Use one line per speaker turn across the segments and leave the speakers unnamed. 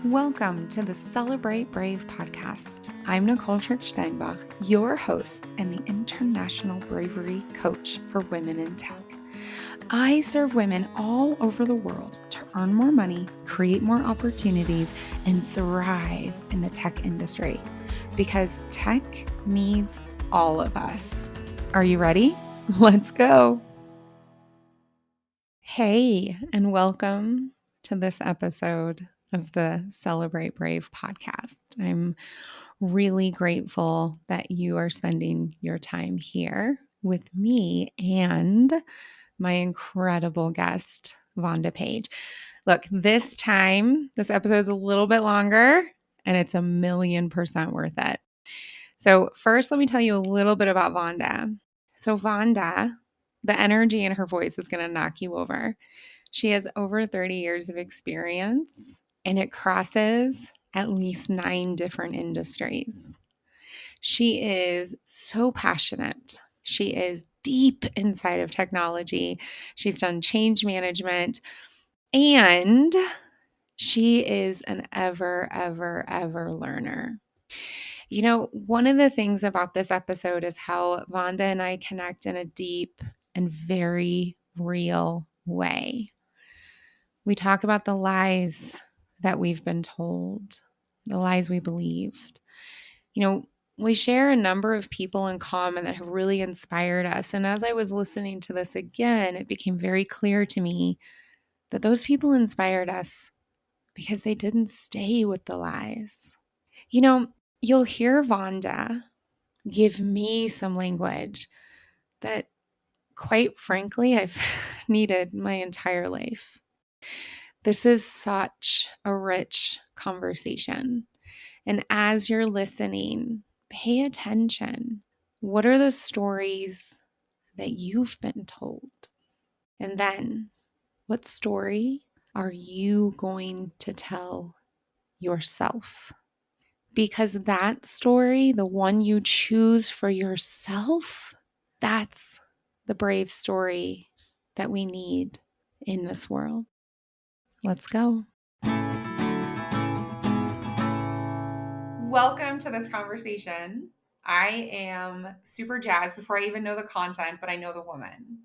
Welcome to the Celebrate Brave podcast. I'm Nicole Steinbach, your host and the International Bravery Coach for Women in Tech. I serve women all over the world to earn more money, create more opportunities, and thrive in the tech industry because tech needs all of us. Are you ready? Let's go. Hey, and welcome to this episode of the Celebrate Brave podcast. I'm really grateful that you are spending your time here with me and my incredible guest, Vonda Page. Look, this episode is a little bit longer and it's 1,000,000% worth it. So first, let me tell you a little bit about Vonda. So Vonda, the energy in her voice is going to knock you over. She has over 30 years of experience and it crosses at least 9 different industries. She is so passionate. She is deep inside of technology. She's done change management and she is an ever learner. You know, one of the things about this episode is how Vonda and I connect in a deep and very real way. We talk about the lies that we've been told, the lies we believed. You know, we share a number of people in common that have really inspired us. And as I was listening to this again, it became very clear to me that those people inspired us because they didn't stay with the lies. You know, you'll hear Vonda give me some language that, quite frankly, I've needed my entire life. This is such a rich conversation. And as you're listening, pay attention. What are the stories that you've been told? And then, what story are you going to tell yourself? Because that story, the one you choose for yourself, that's the brave story that we need in this world. Let's go. Welcome to this conversation. I am super jazzed before I even know the content, but I know the woman.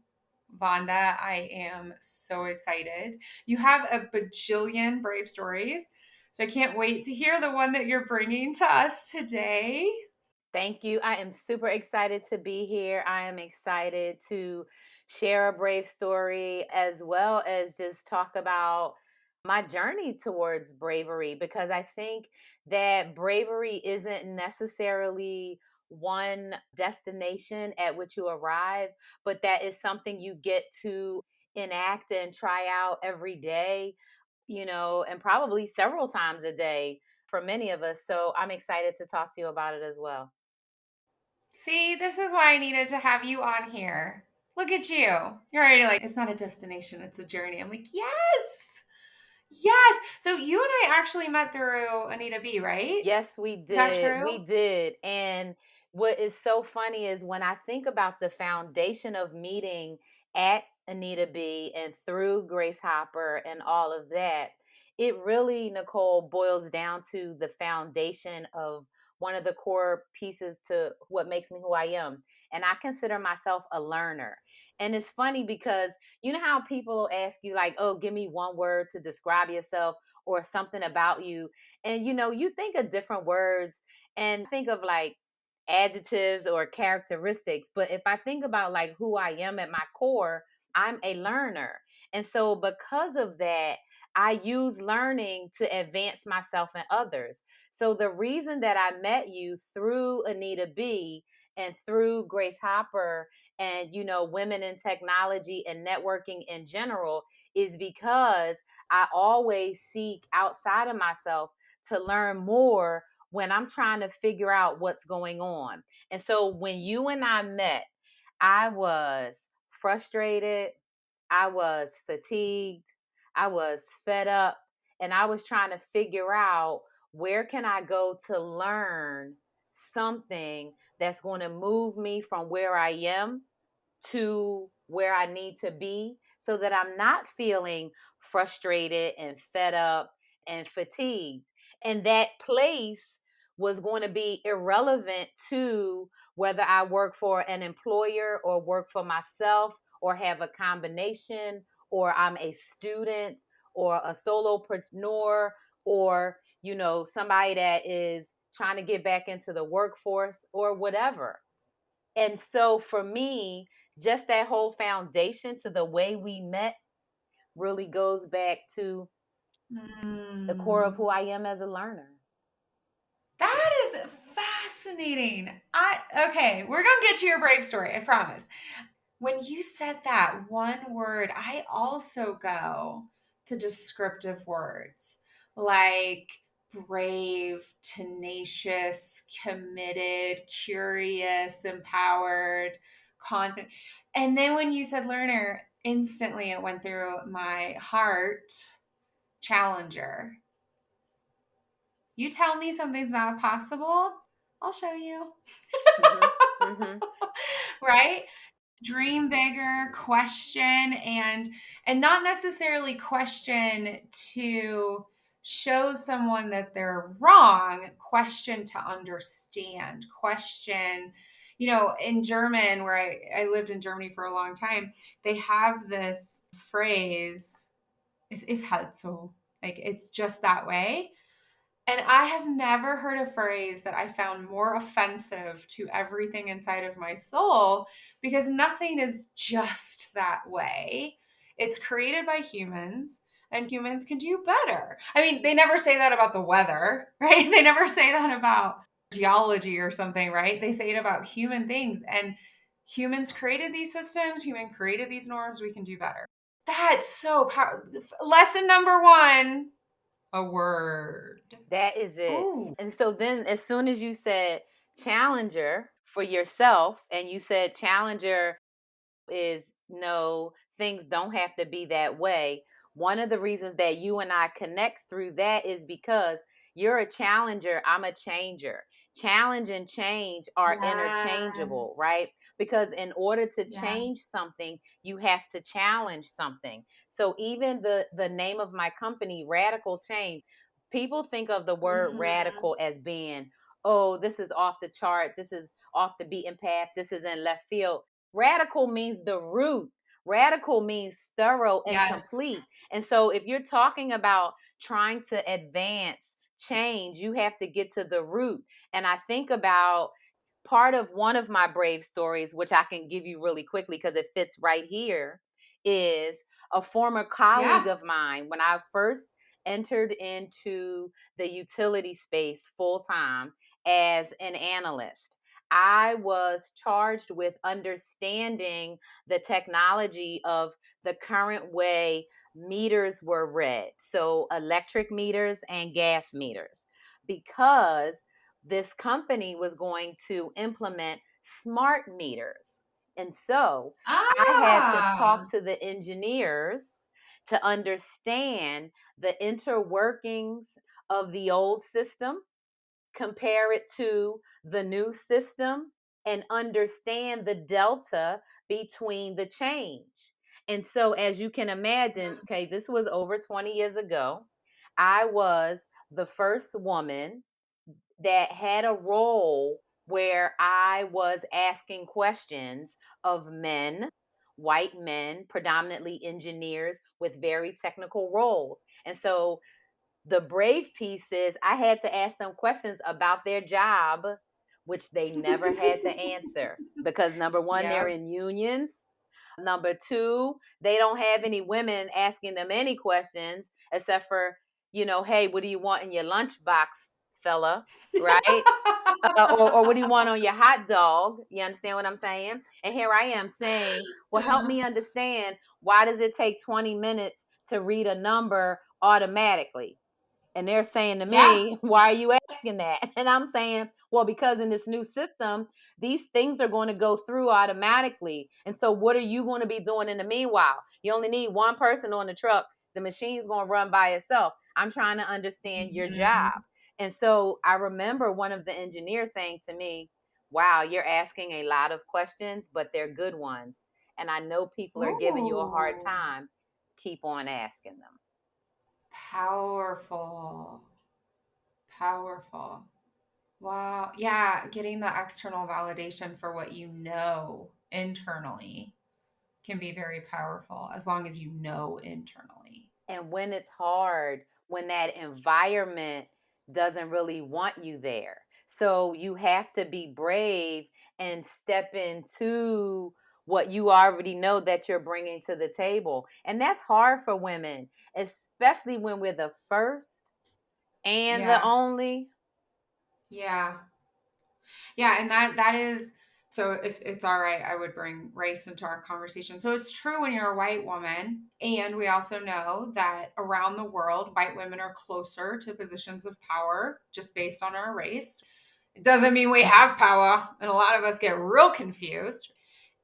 Vonda, I am so excited. You have a bajillion brave stories, so I can't wait to hear the one that you're bringing to us today.
Thank you. I am super excited to be here. I am excited to share a brave story as well as just talk about my journey towards bravery because I think that bravery isn't necessarily one destination at which you arrive, but that is something you get to enact and try out every day, and probably several times a day for many of us. So I'm excited to talk to you about it as well.
See, this is why I needed to have you on here. Look at you. You're already like, it's not a destination, it's a journey. I'm like, yes, yes. So you and I actually met through Anita B, right?
Yes, we
Is that
did.
true?
We did. And what is so funny is when I think about the foundation of meeting at Anita B and through Grace Hopper and all of that, it really, Nicole, boils down to the foundation of one of the core pieces to what makes me who I am. And I consider myself a learner. And it's funny because you know how people ask you, like, oh, give me one word to describe yourself or something about you. And you think of different words and think of like adjectives or characteristics. But if I think about like who I am at my core, I'm a learner. And so because of that, I use learning to advance myself and others. So the reason that I met you through Anita B and through Grace Hopper and, women in technology and networking in general is because I always seek outside of myself to learn more when I'm trying to figure out what's going on. And so when you and I met, I was frustrated, I was fatigued, I was fed up, and I was trying to figure out where can I go to learn something that's going to move me from where I am to where I need to be so that I'm not feeling frustrated and fed up and fatigued. And that place was going to be irrelevant to whether I work for an employer or work for myself or have a combination, or I'm a student or a solopreneur, or, somebody that is trying to get back into the workforce or whatever. And so for me, just that whole foundation to the way we met really goes back to the core of
Mm.
who I am as a learner.
That is fascinating. Okay, we're gonna get to your brave story, I promise. When you said that one word, I also go to descriptive words like brave, tenacious, committed, curious, empowered, confident. And then when you said learner, instantly it went through my heart, challenger. You tell me something's not possible, I'll show you.
Mm-hmm. Mm-hmm.
Right? Dream bigger, question, and not necessarily question to show someone that they're wrong, question to understand, question. In German, where I lived in Germany for a long time, they have this phrase, es ist halt so. Like, it's just that way. And I have never heard a phrase that I found more offensive to everything inside of my soul, because nothing is just that way. It's created by humans, and humans can do better. I mean, they never say that about the weather, right? They never say that about geology or something, right? They say it about human things. And humans created these systems, human created these norms, we can do better. That's so powerful. Lesson number one, a word.
That is it.
Ooh.
And so then, as soon as you said challenger for yourself, and you said challenger is no, things don't have to be that way. One of the reasons that you and I connect through that is because you're a challenger, I'm a changer. Challenge and change are
Yes.
interchangeable, right? Because in order to
Yeah.
change something, you have to challenge something. So even the name of my company, Radical Change, people think of the word
Mhm.
radical as being, oh, this is off the chart, this is off the beaten path, this is in left field. Radical means the root. Radical means thorough and
Yes.
complete. And so if you're talking about trying to advance change, you have to get to the root. And I think about part of one of my brave stories, which I can give you really quickly because it fits right here, is a former colleague
Yeah.
of mine. When I first entered into the utility space full time as an analyst, I was charged with understanding the technology of the current way meters were read. So, electric meters and gas meters, because this company was going to implement smart meters. And so, I had to
Ah.
talk to the engineers to understand the interworkings of the old system, compare it to the new system, and understand the delta between the change. And so, as you can imagine, okay, this was over 20 years ago. I was the first woman that had a role where I was asking questions of men, white men, predominantly engineers with very technical roles. And so the brave piece is I had to ask them questions about their job, which they never had to answer because number one, they're
Yep.
in unions. Number two, they don't have any women asking them any questions except for, hey, what do you want in your lunchbox, fella? Right? Or what do you want on your hot dog? You understand what I'm saying? And here I am saying, well, help me understand, why does it take 20 minutes to read a number automatically? And they're saying to
Yeah.
me, why are you asking that? And I'm saying, well, because in this new system, these things are going to go through automatically. And so, what are you going to be doing in the meanwhile? You only need one person on the truck. The machine's going to run by itself. I'm trying to understand your job.
Mhm.
And so, I remember one of the engineers saying to me, wow, you're asking a lot of questions, but they're good ones. And I know people are giving you a hard
Ooh.
time. Keep on asking them.
Powerful. Powerful. Wow. Yeah, getting the external validation for what you know internally can be very powerful as long as you know internally.
And when it's hard, when that environment doesn't really want you there. So you have to be brave and step into what you already know that you're bringing to the table. And that's hard for women, especially when we're the first and the
Yeah.
only.
Yeah. Yeah, and that is so if it's all right, I would bring race into our conversation. So it's true when you're a white woman, and we also know that around the world, white women are closer to positions of power just based on our race. It doesn't mean we have power, and a lot of us get real confused.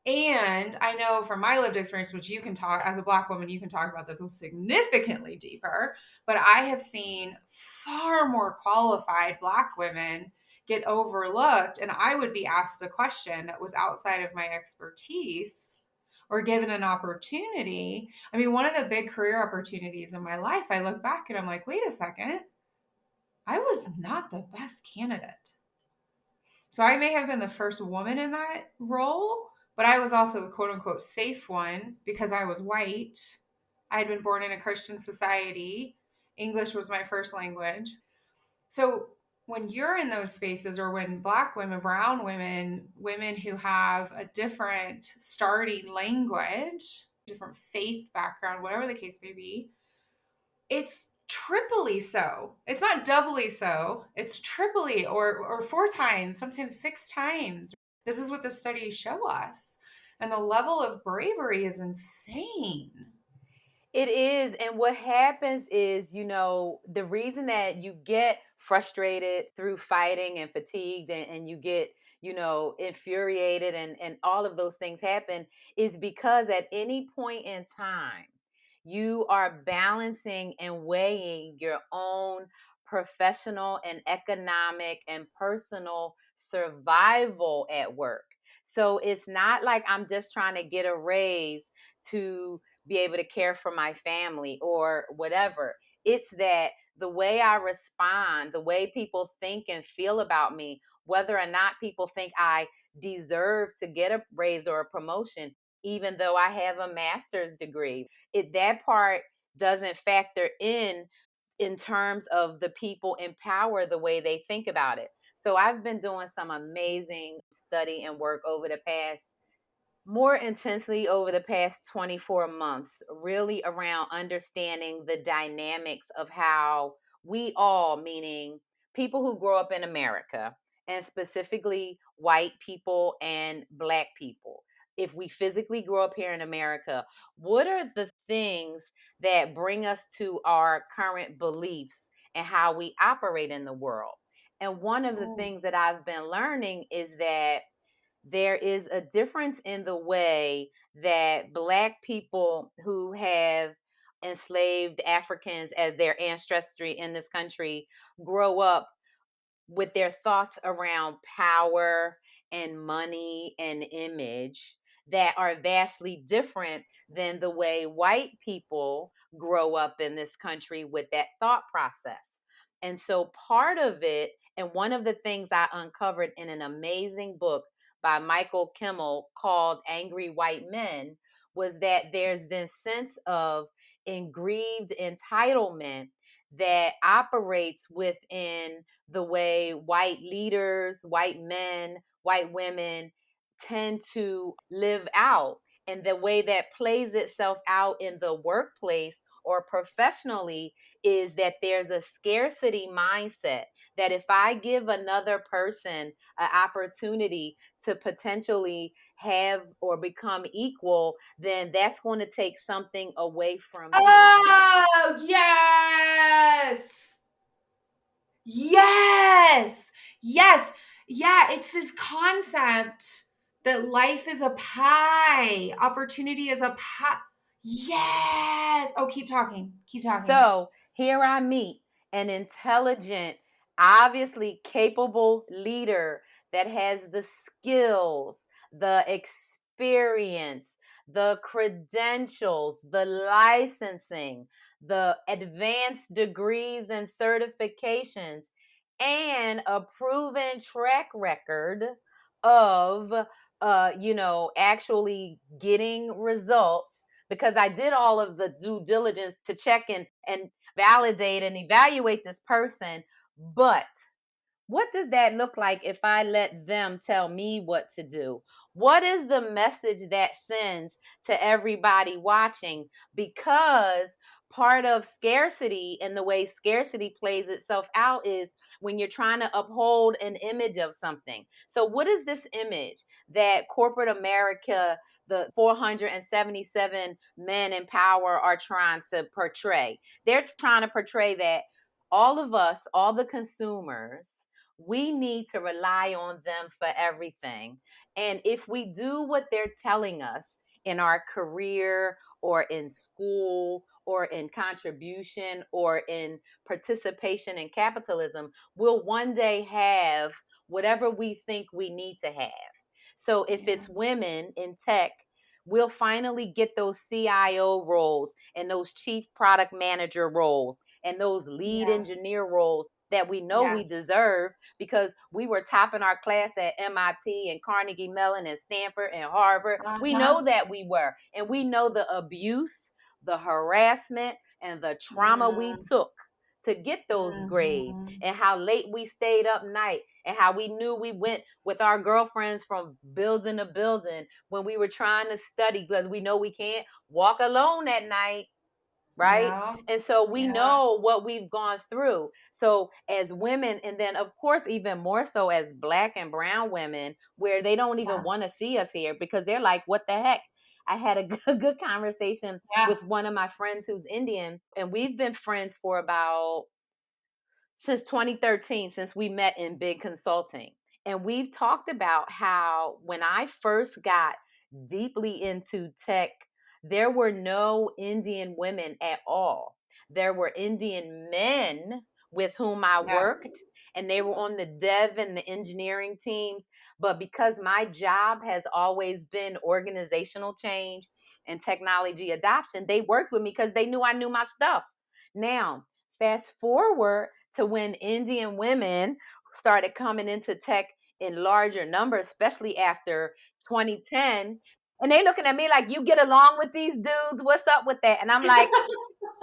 And I know from my lived experience, which you can talk as a Black woman, you can talk about this significantly deeper, but I have seen far more qualified Black women get overlooked. And I would be asked a question that was outside of my expertise or given an opportunity. I mean, one of the big career opportunities in my life, I look back and I'm like, wait a second, I was not the best candidate. So I may have been the first woman in that role, but I was also the quote unquote safe one because I was white. I had been born in a Christian society. English was my first language. So when you're in those spaces, or when Black women, brown women, women who have a different starting language, different faith background, whatever the case may be, it's triply so. It's not doubly so. It's triply or four times, sometimes six times. This is what the studies show us. And the level of bravery is insane.
It is. And what happens is, the reason that you get frustrated through fighting and fatigued and you get, infuriated and all of those things happen is because at any point in time, you are balancing and weighing your own professional and economic and personal survival at work. So it's not like I'm just trying to get a raise to be able to care for my family or whatever. It's that the way I respond, the way people think and feel about me, whether or not people think I deserve to get a raise or a promotion, even though I have a master's degree, that part doesn't factor in terms of the people in power, the way they think about it. So I've been doing some amazing study and work over the past more intensely over the past 24 months, really around understanding the dynamics of how we all, meaning people who grow up in America, and specifically white people and Black people, if we physically grow up here in America, what are the things that bring us to our current beliefs and how we operate in the world? And one of the
Oh,
things that I've been learning is that there is a difference in the way that Black people who have enslaved Africans as their ancestry in this country grow up with their thoughts around power and money and image that are vastly different than the way white people grow up in this country with that thought process. And so part of it, and one of the things I uncovered in an amazing book by Michael Kimmel called Angry White Men, was that there's this sense of engraved entitlement that operates within the way white leaders, white men, white women tend to live out, and the way that plays itself out in the workplace or professionally is that there's a scarcity mindset that if I give another person an opportunity to potentially have or become equal, then that's going to take something away from me.
oh yes. Yes. Yes. Yeah, it's this concept that life is a pie, opportunity is a pie. Yes. Oh, keep talking. Keep talking.
So here I meet an intelligent, obviously capable leader that has the skills, the experience, the credentials, the licensing, the advanced degrees and certifications, and a proven track record of actually getting results, because I did all of the due diligence to check and validate and evaluate this person. But what does that look like if I let them tell me what to do? What is the message that sends to everybody watching? Because part of scarcity and the way scarcity plays itself out is when you're trying to uphold an image of something. So, what is this image that corporate America, the 477 men in power, are trying to portray? They're trying to portray that all of us, all the consumers, we need to rely on them for everything. And if we do what they're telling us in our career or in school or in contribution or in participation in capitalism, we'll one day have whatever we think we need to have. So if
Yeah.
it's women in tech, we'll finally get those CIO roles and those chief product manager roles and those lead
Yeah.
engineer roles that we know we
Yes.
deserve because we were topping our class at MIT and Carnegie Mellon and Stanford and Harvard. We
Uh-huh.
know that we were. And we know the abuse, the harassment, and the trauma we
Mm,
took to get those grades,
mhm.
and how late we stayed up night, and how we knew we went with our girlfriends from building to building when we were trying to study because we know we can't walk alone at night, right?
Yeah.
And so we
Yeah.
know what we've gone through. So as women, and then of course even more so as Black and brown women, where they don't even
Yeah.
want to see us here because they're like, what the heck? I had a good conversation
Yeah.
with one of my friends who's Indian, and we've been friends for about since 2013, since we met in big consulting. And we've talked about how when I first got deeply into tech, there were no Indian women at all. There were Indian men with whom I
Yeah.
worked, and they were on the dev and the engineering teams. But because my job has always been organizational change and technology adoption, they worked with me because they knew I knew my stuff. Now, fast forward to when Indian women started coming into tech in larger numbers, especially after 2010. And they looking at me like, you get along with these dudes? What's up with that? And I'm like,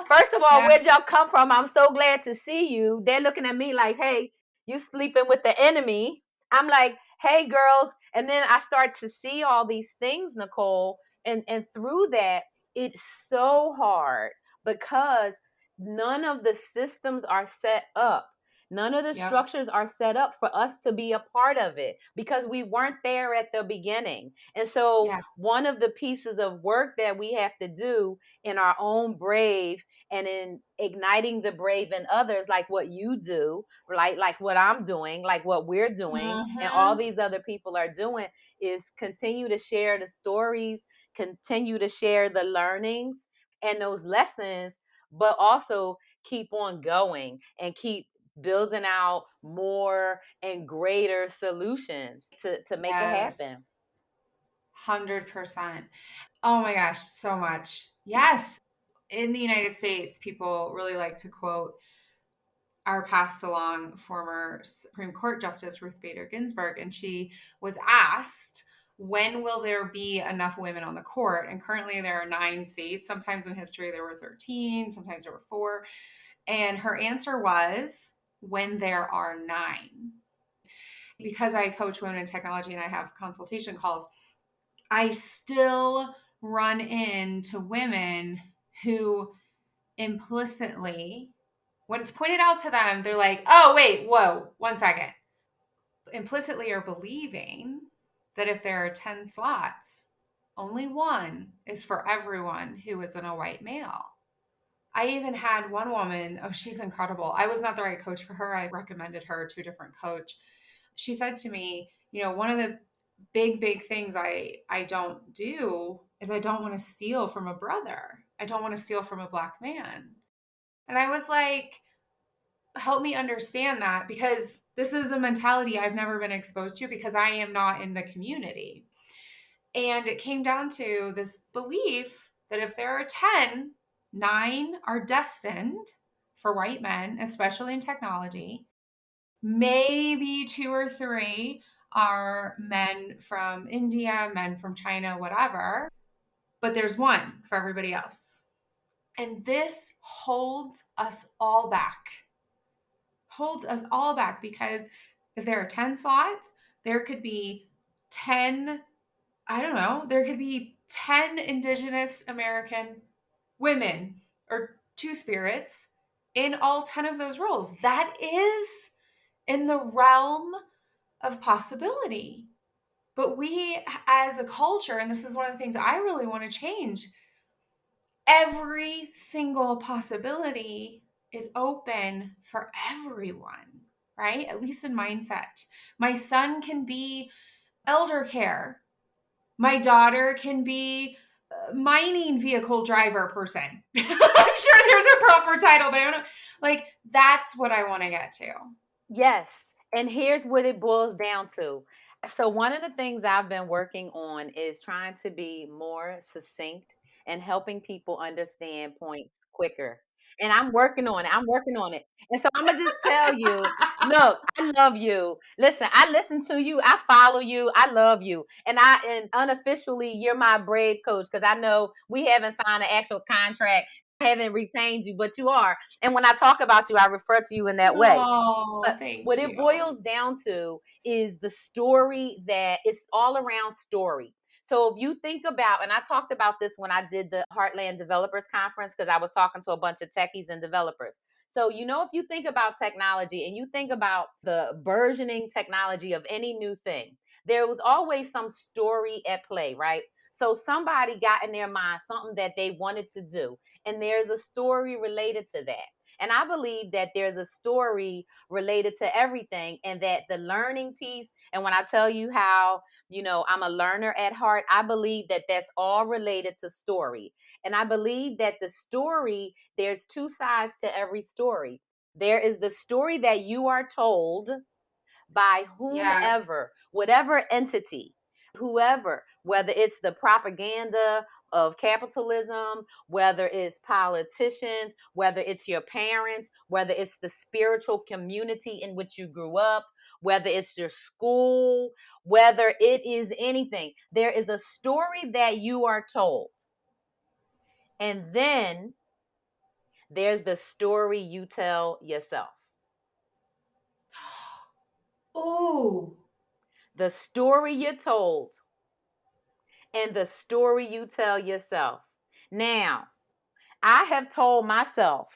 first of all,
Yeah.
where'd y'all come from? I'm so glad to see you. They're looking at me like, hey, you sleeping with the enemy. I'm like, hey, girls. And then I start to see all these things, Nicole. And through that, it's so hard because none of the systems are set up. None of the
Yep.
structures are set up for us to be a part of it because we weren't there at the beginning. And so,
Yeah.
one of the pieces of work that we have to do in our own brave and in igniting the brave in others, like what you do, like what I'm doing, like what we're doing and all
Mm-hmm.
these other people are doing, is continue to share the stories, continue to share the learnings and those lessons, but also keep on going and keep building out more and greater solutions to make it
Yes.
happen.
100%. Oh my gosh, so much. Yes. In the United States, people really like to quote our passed along former Supreme Court Justice Ruth Bader Ginsburg, and she was asked, when will there be enough women on the court? And currently there are 9 seats. Sometimes in history there were 13, sometimes there were 4. And her answer was, when there are 9. Because I coach women in technology and I have consultation calls, I still run into women who implicitly, when it's pointed out to them, they're like, oh, wait, whoa, 1 second. Implicitly are believing that if there are 10 slots, only one is for everyone who isn't a white male. I even had one woman, oh, she's incredible. I was not the right coach for her. I recommended her to a different coach. She said to me, one of the big things I don't do is I don't want to steal from a brother. I don't want to steal from a black man. And I was like, help me understand that, because this is a mentality I've never been exposed to because I am not in the community. And it came down to this belief that if there are 10, 9 are destined for white men, especially in technology. Maybe 2 or 3 are men from India, men from China, whatever, but there's one for everybody else. And this holds us all back. Holds us all back because if there are 10 slots, there could be 10, I don't know, there could be 10 Indigenous American women or two spirits in all 10 of those roles. That is in the realm of possibility. But we, as a culture, and this is one of the things I really want to change, every single possibility is open for everyone, right? At least in mindset. My son can be elder care. My daughter can be a mining vehicle driver person. I'm sure there's a proper title, but I don't know. Like, that's what I want to get to.
Yes. And here's what it boils down to. So, one of the things I've been working on is trying to be more succinct and helping people understand points quicker. And I'm working on it. I'm working on it. And so I'm going to just tell you, look, I love you. Listen, I listen to you. I follow you. I love you. And unofficially, you're my brave coach because I know we haven't signed an actual contract. I haven't retained you, but you are. And when I talk about you, I refer to you in that way.
Oh,
But what
thank
it
you.
boils down to is the story that it's all around story. So if you think about, and I talked about this when I did the Heartland Developers Conference, because I was talking to a bunch of techies and developers. So, if you think about technology and you think about the burgeoning technology of any new thing, there was always some story at play, right? So somebody got in their mind something that they wanted to do, and there's a story related to that. And I believe that there's a story related to everything, and that the learning piece, and when I tell you how, I'm a learner at heart, I believe that that's all related to story. And I believe that the story, there's two sides to every story. There is the story that you are told by
Yeah.
whomever, whatever entity, whoever, whether it's the propaganda of capitalism, whether it's politicians, whether it's your parents, whether it's the spiritual community in which you grew up, whether it's your school, whether it is anything. There is a story that you are told. And then there's the story you tell yourself.
Ooh.
The story you're told and the story you tell yourself. Now, I have told myself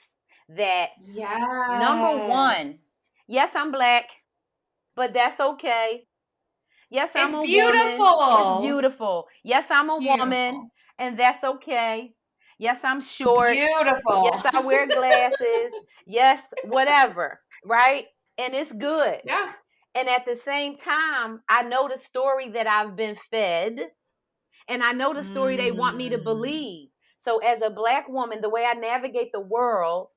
that number
Yes.
one, yes, I'm black, but that's okay. Yes, I'm
It's
a woman. It's
beautiful.
beautiful. Yes, I'm a woman,
Beautiful.
and that's okay. Yes, I'm short.
Beautiful.
Yes, I wear glasses. Yes, whatever, right? And it's good.
Yeah.
And at the same time, I know the story that I've been fed, and I know the story they want me to
Mm.
believe. So, as a black woman, the way I navigate the world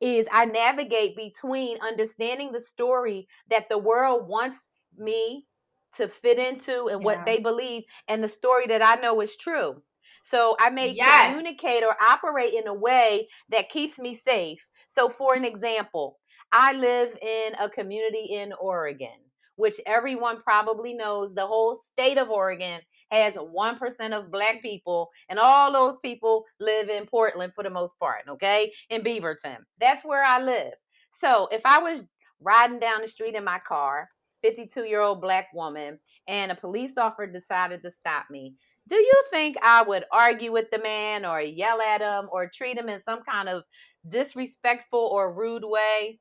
is I navigate between understanding the story that the world wants me to fit into and what
Yeah.
they believe, and the story that I know is true. So, I may
Yes.
communicate or operate in a way that keeps me safe. So, for an example, I live in a community in Oregon, which everyone probably knows. The whole state of Oregon has 1% of black people, and all those people live in Portland for the most part, okay? In Beaverton. That's where I live. So if I was riding down the street in my car, 52-year-old black woman, and a police officer decided to stop me, do you think I would argue with the man or yell at him or treat him in some kind of disrespectful or rude way?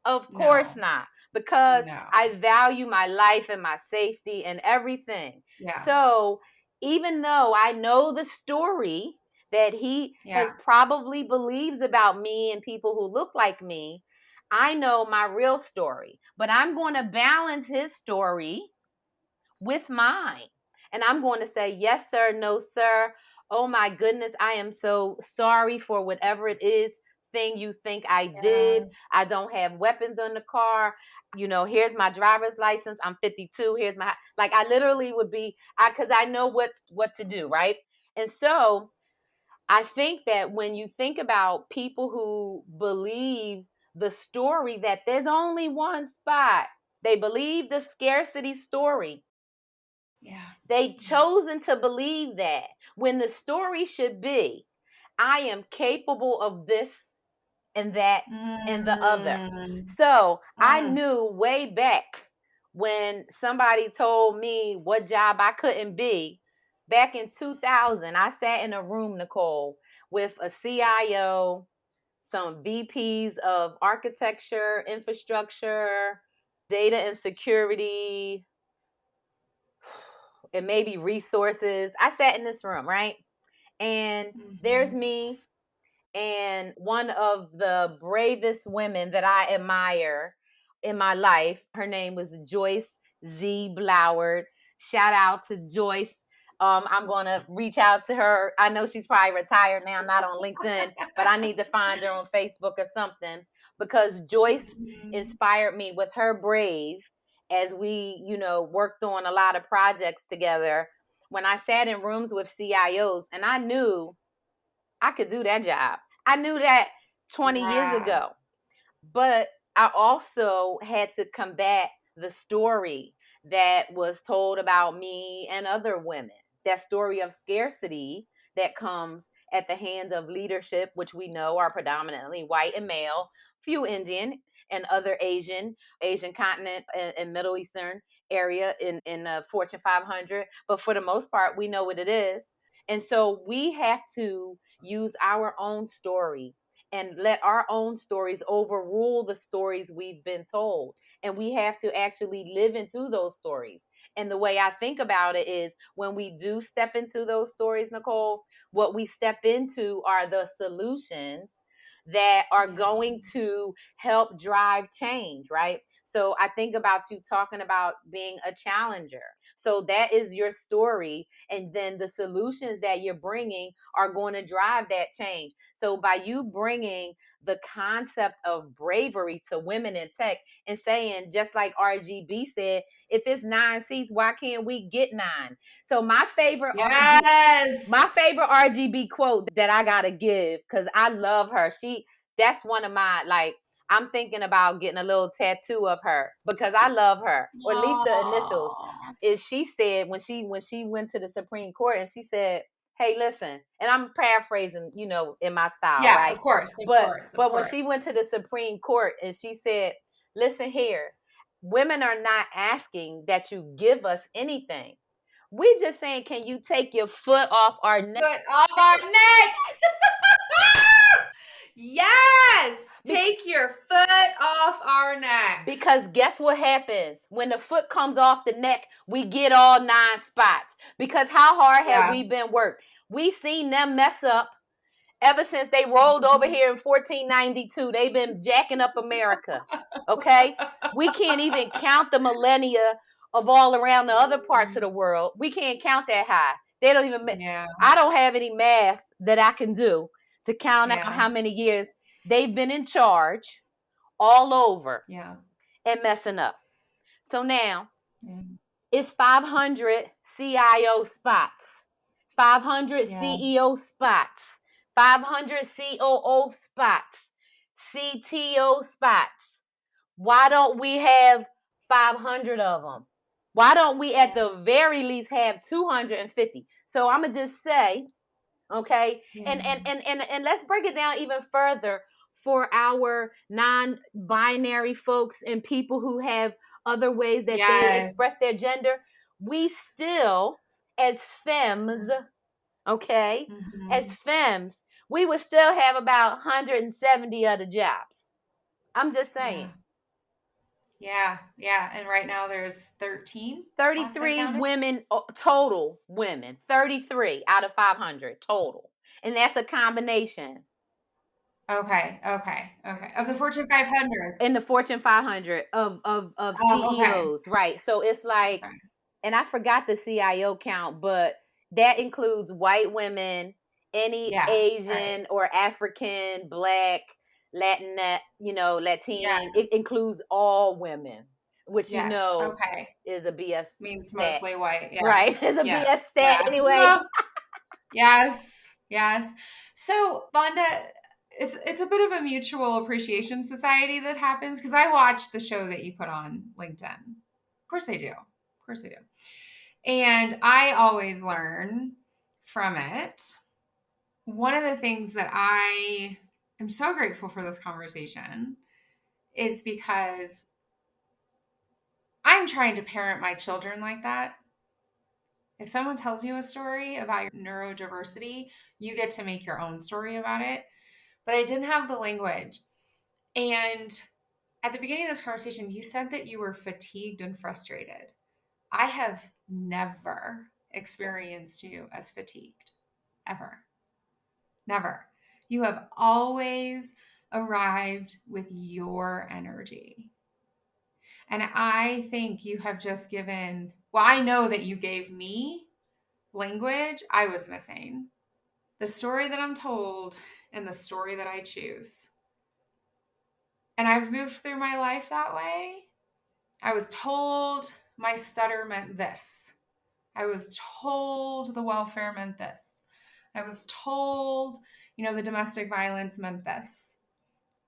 Of course
No.
not, because
No.
I value my life and my safety and everything.
Yeah.
So even though I know the story that he
Yeah.
has probably believes about me and people who look like me, I know my real story. But I'm going to balance his story with mine. And I'm going to say, yes, sir, no, sir. Oh my goodness, I am so sorry for whatever it is. everything you think I
Yeah.
did. I don't have weapons on the car. Here's my driver's license. I'm 52. Here's my, like, I literally would be, because I know what to do, right? And so I think that when you think about people who believe the story that there's only one spot, they believe the scarcity story.
Yeah.
They've
Yeah.
chosen to believe that when the story should be, I am capable of this and that and the other.
Mm.
So I
Mm.
knew way back when somebody told me what job I couldn't be. Back in 2000, I sat in a room, Nicole, with a CIO, some VPs of architecture, infrastructure, data and security, and maybe resources. I sat in this room, right? And there's
Mhm.
me and one of the bravest women that I admire in my life. Her name was Joyce Z. Bloward. Shout out to Joyce. I'm going to reach out to her. I know she's probably retired now, not on LinkedIn, but I need to find her on Facebook or something, because Joyce
Mhm.
inspired me with her brave as we, worked on a lot of projects together. When I sat in rooms with CIOs, and I knew I could do that job. I knew that 20 years
Yeah.
ago. But I also had to combat the story that was told about me and other women. That story of scarcity that comes at the hands of leadership, which we know are predominantly white and male, few Indian and other Asian continent and Middle Eastern area in the Fortune 500. But for the most part, we know what it is. And so we have to use our own story and let our own stories overrule the stories we've been told. And we have to actually live into those stories. And the way I think about it is, when we do step into those stories, Nicole, what we step into are the solutions that are
Yeah.
going to help drive change, right? So I think about you talking about being a challenger. So that is your story. And then the solutions that you're bringing are going to drive that change. So by you bringing the concept of bravery to women in tech and saying, just like RGB said, if it's 9 seats, why can't we get 9? So
Yes.
my favorite RGB quote that I gotta give, because I love her. That's one of my, like, I'm thinking about getting a little tattoo of her because I love her, or at least the initials.
Aw.
Is she said when she went to the Supreme Court, and she said, "Hey, listen," and I'm paraphrasing, in my style,
Yeah, of
right?
course, of
But
course, of
but when
course.
she went to the Supreme Court and she said, "Listen here, women are not asking that you give us anything. We just saying, can you take your foot off our neck?"
Foot off our neck. Yes. Take your foot off our necks.
Because guess what happens? When the foot comes off the neck, we get all 9 spots. Because how hard have
Yeah.
we been worked? We seen them mess up ever since they rolled over here in 1492. They've been jacking up America. Okay? We can't even count the millennia of all around the other parts of the world. We can't count that high. They don't even,
Yeah.
I don't have any math that I can do to count out
Yeah.
how many years they've been in charge all over
Yeah.
and messing up. So now
Yeah.
it's 500 CIO spots, 500
Yeah.
CEO spots, 500 COO spots, CTO spots. Why don't we have 500 of them? Why don't we at
Yeah.
the very least have 250? So I'm going to just say, okay,
Yeah.
and let's break it down even further for our non-binary folks and people who have other ways that they
Yes.
express their gender. We still, as femmes, okay, as
Mhm.
femmes, we would still have about 170 other jobs. I'm just saying.
Yeah. Yeah. Yeah. And right now there's 13, last I
33
counted.
women, total women, 33 out of 500 total. And that's a combination
Okay. Okay. Okay. Of the Fortune
in the
500s.
Fortune 500 of
Oh, okay.
CEOs, right? So it's like,
Okay.
and I forgot the CIO count, but that includes white women, any
Yeah. Right.
Asian or African, Black. Latinette, Latin.
Yes.
It includes all women, which
Yes. Okay.
is a BS
Means
stat,
mostly white. Yeah.
right? It's a
Yeah.
BS stat
Yeah.
anyway.
No. Yes. Yes. So, Vonda, it's a bit of a mutual appreciation society that happens because I watch the show that you put on LinkedIn. Of course I do. Of course I do. And I always learn from it. One of the things that I am so grateful for this conversation is because I'm trying to parent my children like that. If someone tells you a story about your neurodiversity, you get to make your own story about it. But I didn't have the language. And at the beginning of this conversation, you said that you were fatigued and frustrated. I have never experienced you as fatigued, ever. Never. You have always arrived with your energy. And I think you have just given, well, I know that you gave me language I was missing. The story that I'm told and the story that I choose. And I've moved through my life that way. I was told my stutter meant this. I was told the welfare meant this. I was told, the domestic violence meant this.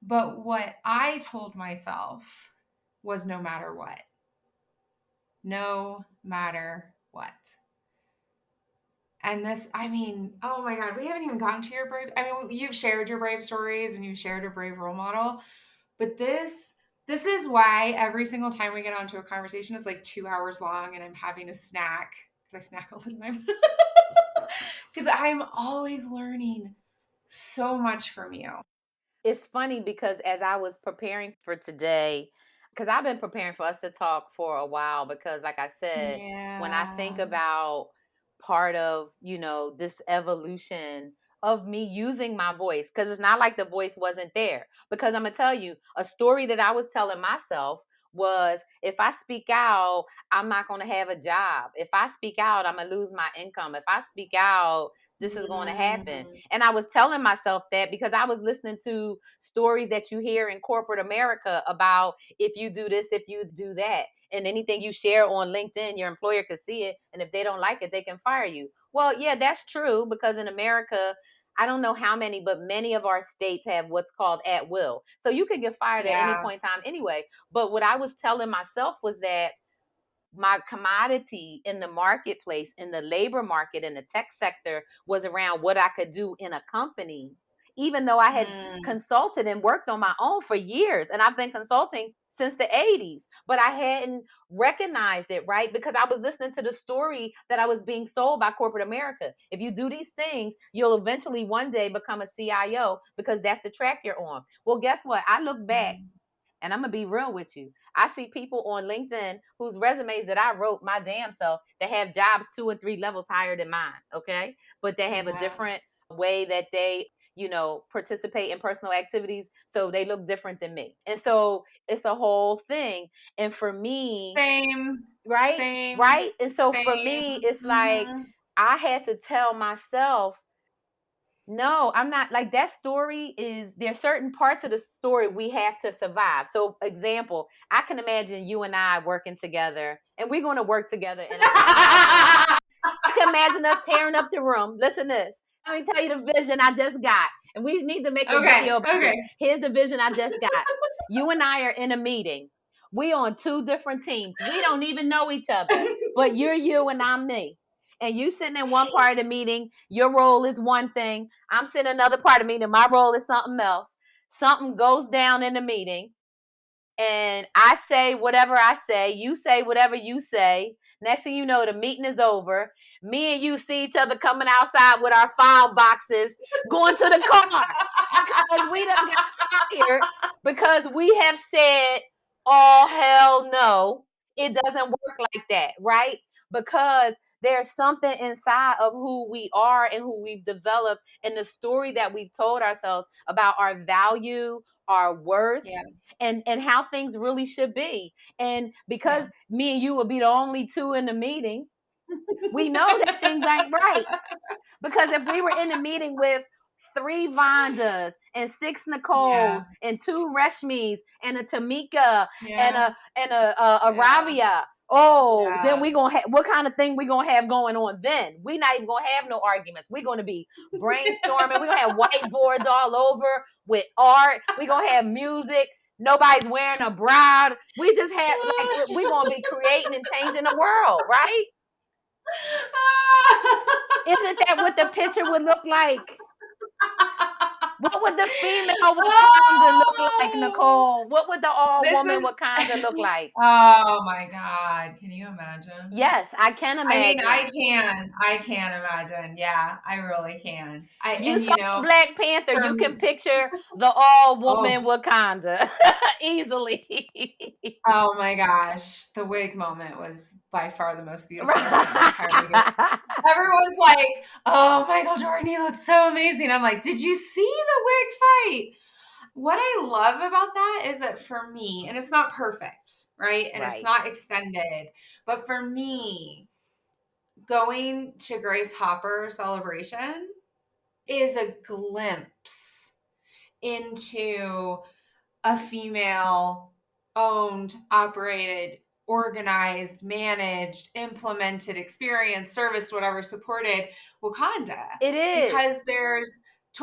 But what I told myself was no matter what. No matter what. And this, oh my God, we haven't even gotten to your brave. You've shared your brave stories and you've shared a brave role model. But this is why every single time we get onto a conversation, it's like 2 hours long and I'm having a snack because I snack all the time. Because I'm always learning so much from you.
It's funny because as I was preparing for today, because I've been preparing for us to talk for a while, because like I said, when I think
Yeah.
about part of, this evolution of me using my voice, because it's not like the voice wasn't there. Because I'm going to tell you a story that I was telling myself was, if I speak out, I'm not going to have a job. If I speak out, I'm going to lose my income. If I speak out, this is going to happen.
Mm,
And I was telling myself that because I was listening to stories that you hear in corporate America about if you do this, if you do that, and anything you share on LinkedIn, your employer could see it. And if they don't like it, they can fire you. Well, yeah, that's true, because in America, I don't know how many, but many of our states have what's called at will. So you could get fired at any
yeah.
point in time anyway. But what I was telling myself was that my commodity in the marketplace, in the labor market, in the tech sector, was around what I could do in a company, even though I had
Mm,
consulted and worked on my own for years. And I've been consulting since the 80s, but I hadn't recognized it, right? Because I was listening to the story that I was being sold by corporate America. If you do these things, you'll eventually one day become a CIO because that's the track you're on. Well, guess what? I look back,
mm,
and I'm gonna be real with you. I see people on LinkedIn whose resumes that I wrote my damn self that have jobs 2 and 3 levels higher than mine. Okay. But they have a
yeah.
different way that they, participate in personal activities. So they look different than me. And so it's a whole thing. And for me,
Same.
right?
Same.
Right. And so for
Same.
me, it's like
Hmm.
I had to tell myself, no, I'm not, like, that story is, there's certain parts of the story we have to survive. So example, I can imagine you and I working together, and we're going to work together in a company. I can imagine us tearing up the room. Listen to this. Let me tell you the vision I just got. And we need to make a
Okay.
video about
Okay.
this. Here's the vision I just got. You and I are in a meeting. We on 2 different teams. We don't even know each other. But you're you and I'm me. And you sitting in one part of the meeting, your role is one thing. I'm sitting in another part of the meeting, my role is something else. Something goes down in the meeting, and I say whatever I say whatever you say. Next thing you know, the meeting is over. Me and you see each other coming outside with our file boxes, going to the car because we done got fired because we have said, "Oh hell no, it doesn't work like that," right? Because there's something inside of who we are and who we've developed, and the story that we've told ourselves about our value, our worth,
Yeah.
and how things really should be. And
Yeah.
because me and you will be the only two in the meeting, we know that things ain't right. Because if we were in a meeting with 3 Vondas and 6 Nicoles
Yeah.
and 2 Reshmis and a Tamika and
Yeah.
a
Yeah.
Ravia. Oh, then
Yeah.
we gonna have what kind of thing we gonna have going on then? We not even gonna have no arguments. We're gonna be brainstorming. We're gonna have whiteboards all over with art. We're gonna have music. Nobody's wearing a bride. We just have like we're gonna be creating and changing the world, right? Isn't that what the picture would look like? What would the female Wakanda look like,
Oh,
Nicole? What would the all
this
woman
is
Wakanda look like?
oh my God. Can you imagine?
Yes, I can
I mean,
imagine.
I can imagine. Yeah, I really can.
You
And
saw Black Panther,
for
you can
me,
picture the all
oh,
woman Wakanda easily.
oh my gosh. The wig moment was by far the most beautiful thing in the entire movie.
Right.
Everyone's like, oh, Michael Jordan, he looked so amazing. I'm like, did you see the wig fight? What I love about that is that for me, and it's not perfect, right? And it's
Right.
not extended, but for me, going to Grace Hopper celebration is a glimpse into a female owned, operated, organized, managed, implemented, experienced, serviced, whatever, supported Wakanda.
It is.
Because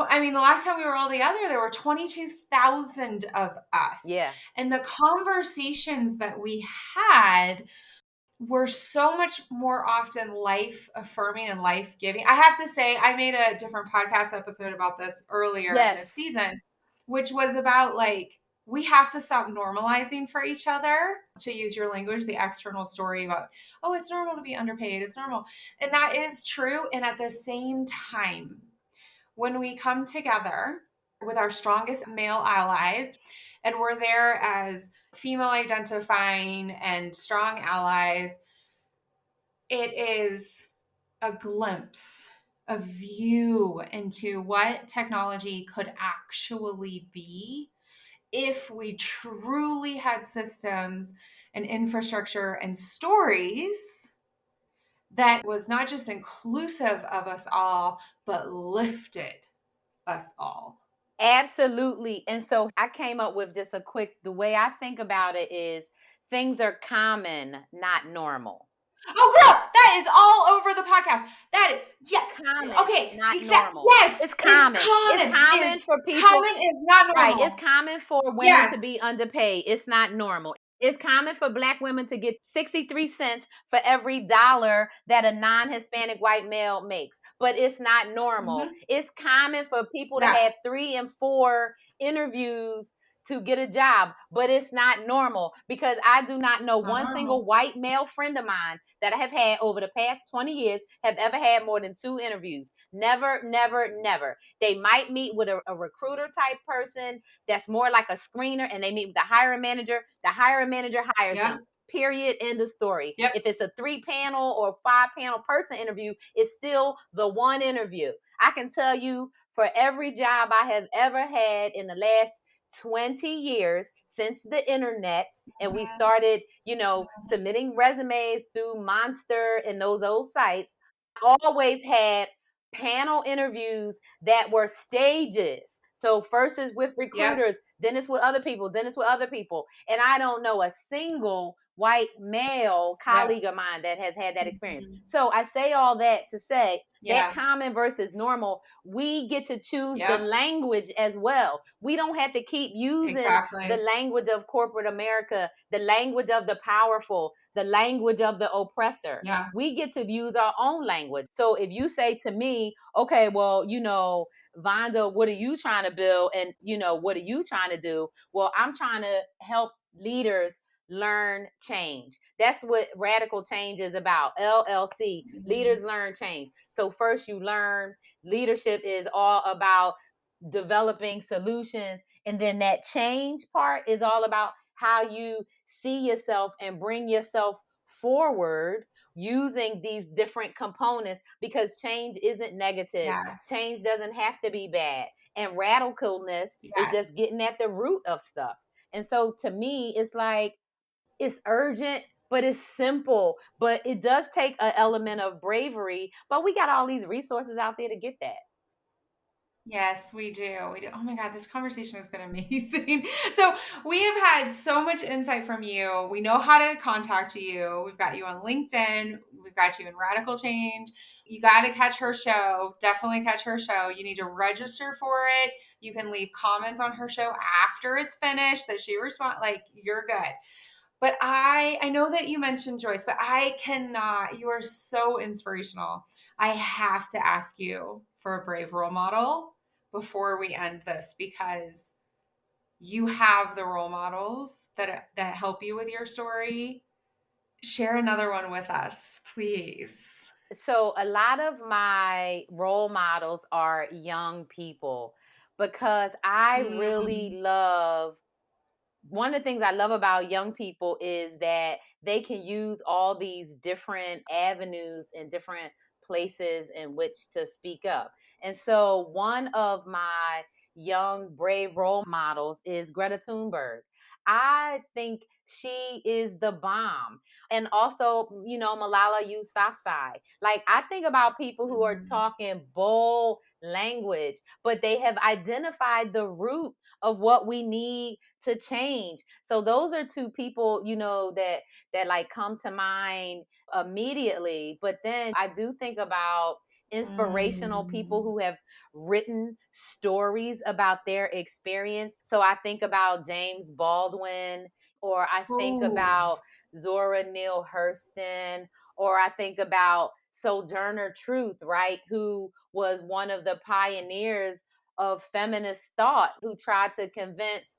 I mean, the last time we were all together, there were 22,000 of us.
Yeah.
And the conversations that we had were so much more often life affirming and life giving. I have to say, I made a different podcast episode about this earlier in this
Yes.
season, which was about like, we have to stop normalizing for each other, to use your language, the external story about, oh, it's normal to be underpaid, it's normal. And that is true. And at the same time, when we come together with our strongest male allies and we're there as female identifying and strong allies, it is a glimpse, a view into what technology could actually be if we truly had systems and infrastructure and stories that was not just inclusive of us all, but lifted us all.
Absolutely. And so I came up with just the way I think about it is things are common, not normal.
Oh, girl, that is all over the podcast. Yeah,
Common,
okay,
not
exact.
normal.
Yes,
It's
it's
common. It's
common.
common
Is
for people.
common is not
Right. It's
normal.
common for women
Yes.
to be underpaid. It's not normal. It's common for Black women to get 63 cents for every dollar that a non-Hispanic white male makes, but it's not normal.
Mm-hmm.
It's common for people to
Yeah.
have 3 and 4 interviews to get a job, but it's not normal because I do not know
Not
one single
normal.
white male friend of mine that I have had over the past 20 years have ever had more than 2 interviews. Never, never, never. They might meet with a recruiter type person that's more like a screener, and they meet with the hiring manager. The hiring manager hires
Yep.
them. Period. End of story.
Yep.
If it's a 3-panel or 5-panel person interview, it's still the one interview. I can tell you for every job I have ever had in the last 20 years since the internet and we started, submitting resumes through Monster and those old sites, I always had panel interviews that were stages. So first is with
Yep.
recruiters, then it's with other people, then it's with other people. And I don't know a single white male
Yep.
colleague of mine that has had that experience.
Mm-hmm.
So I say all that to say that
Yeah.
common versus normal, we get to choose the
Yep.
language as well. We don't have to keep using the
Exactly.
language of corporate America, the language of the powerful, the language of the oppressor.
Yeah.
We get to use our own language. So if you say to me, okay, well, Vonda, what are you trying to build? And, what are you trying to do? Well, I'm trying to help leaders learn change. That's what radical change is about. LLC,
Mm-hmm.
leaders learn change. So first you learn leadership is all about developing solutions. And then that change part is all about how you see yourself and bring yourself forward using these different components because change isn't negative.
Yes.
Change doesn't have to be bad. And radicalness is
Yes.
just getting at the root of stuff. And so to me, it's like, it's urgent, but it's simple. But it does take an element of bravery. But we got all these resources out there to get that.
Yes, we do. We do. Oh my God, this conversation has been amazing. So, we have had so much insight from you. We know how to contact you. We've got you on LinkedIn. We've got you in Radical Change. You got to catch her show. Definitely catch her show. You need to register for it. You can leave comments on her show after it's finished that she respond like you're good. But I know that you mentioned Joyce, but I cannot. You are so inspirational. I have to ask you for a brave role model before we end this because you have the role models that help you with your story. Share another one with us, please.
So a lot of my role models are young people because I really
Mm,
love one of the things I love about young people is that they can use all these different avenues and different places in which to speak up. And so one of my young brave role models is Greta Thunberg. I think she is the bomb. And also, Malala Yousafzai. Like I think about people who are
mm,
talking bold language, but they have identified the root of what we need to change. So those are two people, that like come to mind immediately. But then I do think about inspirational people
mm.
who have written stories about their experience. So I think about James Baldwin, or I think
Ooh,
about Zora Neale Hurston, or I think about Sojourner Truth, right? Who was one of the pioneers of feminist thought, who tried to convince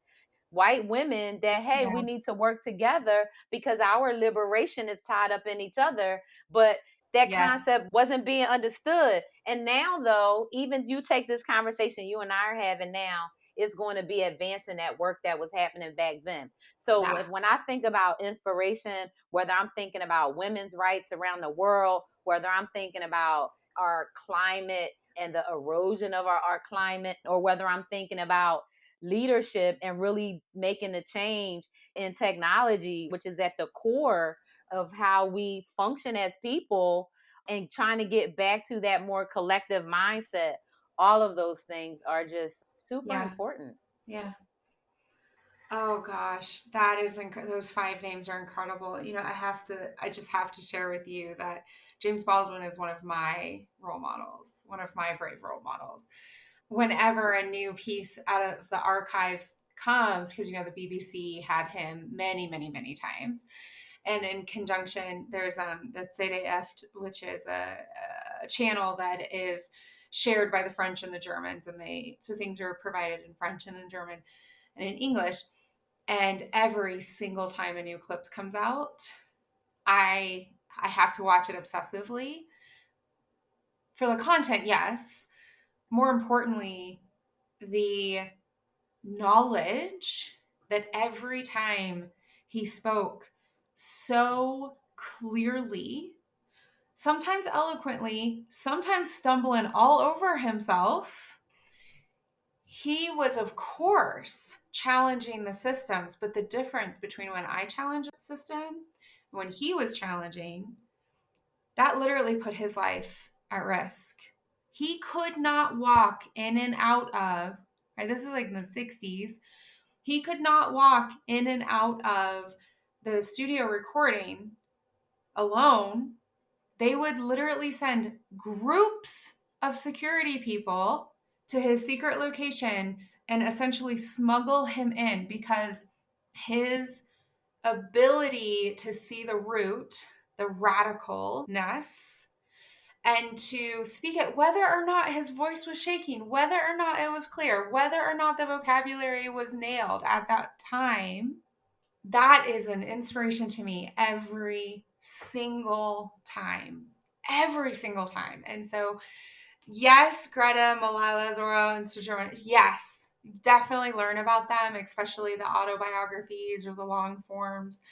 white women that, hey,
yeah,
we need to work together because our liberation is tied up in each other. But that
yes,
concept wasn't being understood. And now, though, even you take this conversation you and I are having now, it's going to be advancing that work that was happening back then. So
yeah,
when I think about inspiration, whether I'm thinking about women's rights around the world, whether I'm thinking about our climate and the erosion of our climate, or whether I'm thinking about leadership and really making a change in technology, which is at the core of how we function as people, and trying to get back to that more collective mindset. All of those things are just super
yeah,
important.
yeah. Oh gosh, that is those five names are incredible. I just have to share with you that James Baldwin is one of my role models, one of my brave role models. Whenever a new piece out of the archives comes, because the BBC had him many, many, many times, and in conjunction, there's the ZDF, which is a channel that is shared by the French and the Germans, and things are provided in French and in German and in English. And every single time a new clip comes out, I have to watch it obsessively for the content, yes. More importantly, the knowledge that every time he spoke so clearly, sometimes eloquently, sometimes stumbling all over himself, he was, of course, challenging the systems. But the difference between when I challenge a system, when he was challenging, that literally put his life at risk. He could not walk in and out of, right? This is like in the 60s. He could not walk in and out of the studio recording alone. They would literally send groups of security people to his secret location and essentially smuggle him in because his ability to see the root, the radicalness, and to speak it, whether or not his voice was shaking, whether or not it was clear, whether or not the vocabulary was nailed at that time, that is an inspiration to me every single time. Every single time. And so, yes, Greta, Malala, Zora, and Sojourner, yes, definitely learn about them, especially the autobiographies or the long forms.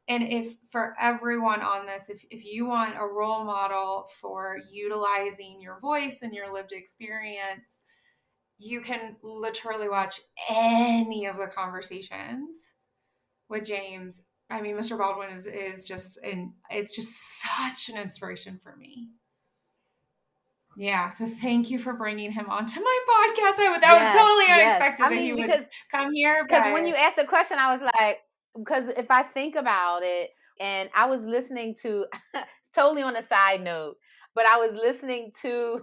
And if for everyone on this, if you want a role model for utilizing your voice and your lived experience, you can literally watch any of the conversations with James. I mean, Mr. Baldwin is just, and it's just such an inspiration for me. Yeah. So thank you for bringing him onto my podcast. That was
Yes,
totally
yes.
unexpected
I
that he
mean,
would come here,
because when
but
you asked the question, I was like, because if I think about it, and I was listening to, it's totally on a side note, but I was listening to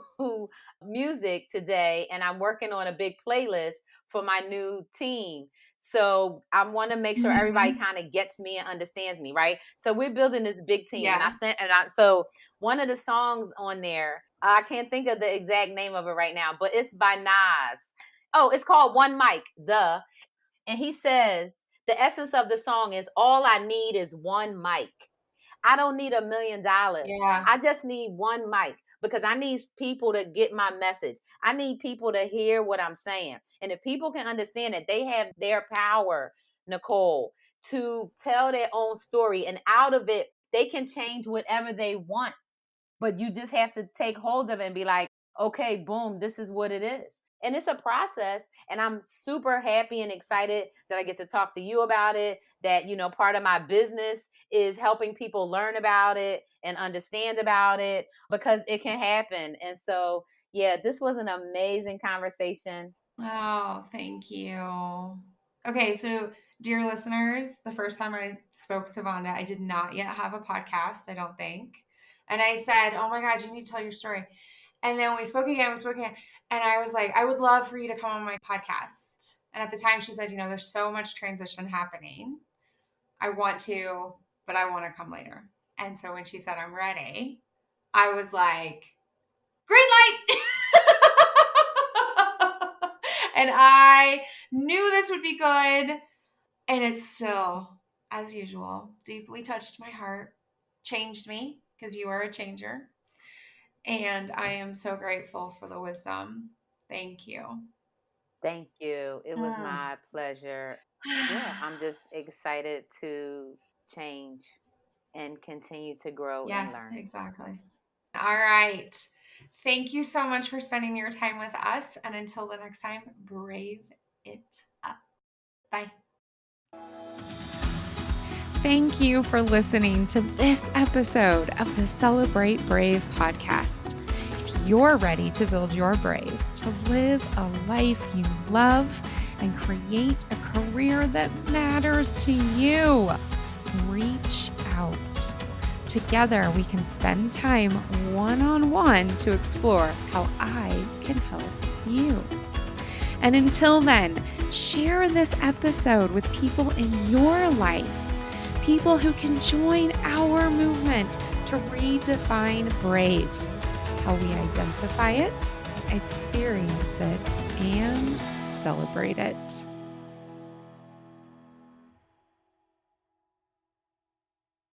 music today, and I'm working on a big playlist for my new team. So I want to make sure everybody
Mhm.
kind of gets me and understands me, right? So we're building this big team, and
Yeah.
so one of the songs on there, I can't think of the exact name of it right now, but it's by Nas. Oh, it's called One Mic. Duh. And he says the essence of the song is all I need is one mic. I don't need $1,000,000.
Yeah.
I just need one mic because I need people to get my message. I need people to hear what I'm saying. And if people can understand that they have their power, Nicole, to tell their own story, and out of it, they can change whatever they want, but you just have to take hold of it and be like, okay, boom, this is what it is. And it's a process. And I'm super happy and excited that I get to talk to you about it. That, part of my business is helping people learn about it and understand about it because it can happen. And so, yeah, this was an amazing conversation.
Oh, thank you. Okay, so dear listeners, the first time I spoke to Vonda, I did not yet have a podcast, I don't think. And I said, "Oh my God, you need to tell your story." And then we spoke again. And I was like, "I would love for you to come on my podcast." And at the time she said, "There's so much transition happening. I want to, but I want to come later." And so when she said, "I'm ready," I was like, "Green light." And I knew this would be good. And it's still, as usual, deeply touched my heart, changed me because you are a changer. And I am so grateful for the wisdom. Thank you.
Thank you. It was
Mm.
my pleasure. Yeah, I'm just excited to change and continue to grow and
Yes,
learn.
exactly. All right. Thank you so much for spending your time with us. And until the next time, brave it up. Bye. Thank you for listening to this episode of the Celebrate Brave podcast. If you're ready to build your brave, to live a life you love, and create a career that matters to you, reach out. Together, we can spend time one-on-one to explore how I can help you. And until then, share this episode with people in your life, people who can join our movement to redefine brave, how we identify it, experience it, and celebrate it.